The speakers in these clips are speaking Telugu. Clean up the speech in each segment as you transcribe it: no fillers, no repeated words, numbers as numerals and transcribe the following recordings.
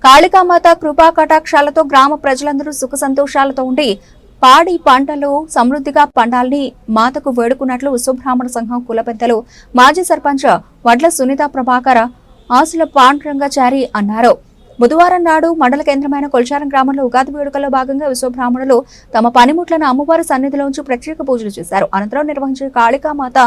కాళికామాత కృపా కటాక్షాలతో గ్రామ ప్రజలందరూ సుఖ సంతోషాలతో ఉండి పాడి పంటలు సమృద్ధిగా పండాలని మాతకు వేడుకున్నట్లు విశ్వబ్రాహ్మణ సంఘం కుల పెద్దలు మాజీ సర్పంచ్ వడ్ల సునీత ప్రభాకర్ ఆసుల పాండురంగాచారి అన్నారు. బుధవారం నాడు మండల కేంద్రమైన కొల్చారం గ్రామంలో ఉగాది వేడుకల్లో భాగంగా విశ్వబ్రాహ్మణులు తమ పనిముట్లను అమ్మవారి సన్నిధిలోంచి ప్రత్యేక పూజలు చేశారు. అనంతరం నిర్వహించిన కాళికామాత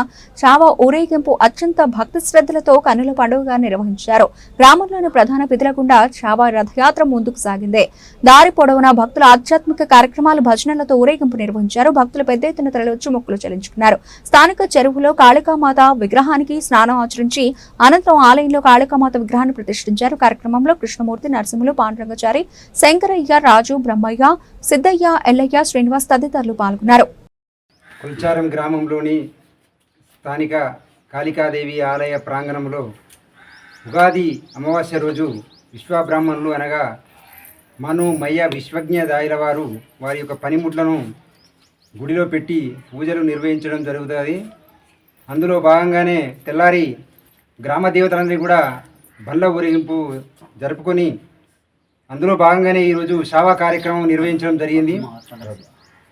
చావ ఊరేగింపు అత్యంత భక్తి శ్రద్ధలతో కన్నుల పండుగగా నిర్వహించారు. గ్రామంలోని ప్రధాన విధుల గుండా చావ రథయాత్ర ముందుకు సాగింది. దారి పొడవునా భక్తుల ఆధ్యాత్మిక కార్యక్రమాలు భజనలతో ఊరేగింపు నిర్వహించారు. భక్తులు పెద్ద ఎత్తున తరలివచ్చి మొక్కులు చెల్లించుకున్నారు. స్థానిక చెరువులో కాళికామాత విగ్రహానికి స్నానం ఆచరించి అనంతరం ఆలయంలో కాళికామాత విగ్రహాన్ని ప్రతిష్ఠించారు. కార్యక్రమంలో కృష్ణమూర్తి, నరసింహులు, పాండురంగాచారి, శంకరయ్య, రాజు, బ్రహ్మయ్య, సిద్ధయ్య, ఎల్లయ్య, శ్రీనివాస్ తదితరులు పాల్గొన్నారు. కొల్చారం గ్రామంలోని స్థానిక కాళికాదేవి ఆలయ ప్రాంగణంలో ఉగాది అమావాస్య రోజు విశ్వబ్రాహ్మణులు అనగా మను మయ్య విశ్వజ్ఞ దాయిల వారు వారి యొక్క పనిముట్లను గుడిలో పెట్టి పూజలు నిర్వహించడం జరుగుతుంది. అందులో భాగంగానే తెల్లారి గ్రామ దేవతలందరినీ కూడా బల్ల ఊరేగింపు జరుపుకొని అందులో భాగంగానే ఈరోజు శావా కార్యక్రమం నిర్వహించడం జరిగింది.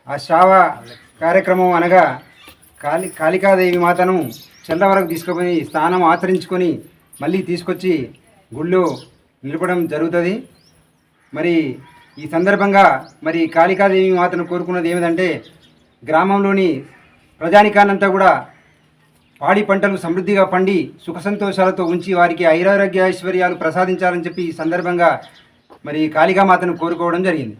ఆ శావా కార్యక్రమం అనగా కాళికాదేవి మాతను చెల్ల వరకు తీసుకుపోయి స్నానం ఆచరించుకొని మళ్ళీ తీసుకొచ్చి గుళ్ళో నిలపడం జరుగుతుంది. మరి ఈ సందర్భంగా మరి కాళికాదేవి మాతను కోరుకున్నది ఏమిటంటే గ్రామంలోని ప్రజానికానంతా కూడా పాడి పంటలు సమృద్ధిగా పండి సుఖ సంతోషాలతో ఉంచి వారికి ఐశ్వర్యాలు ప్రసాదించాలని చెప్పి ఈ సందర్భంగా మరి కాళికామాతను కోరుకోవడం జరిగింది.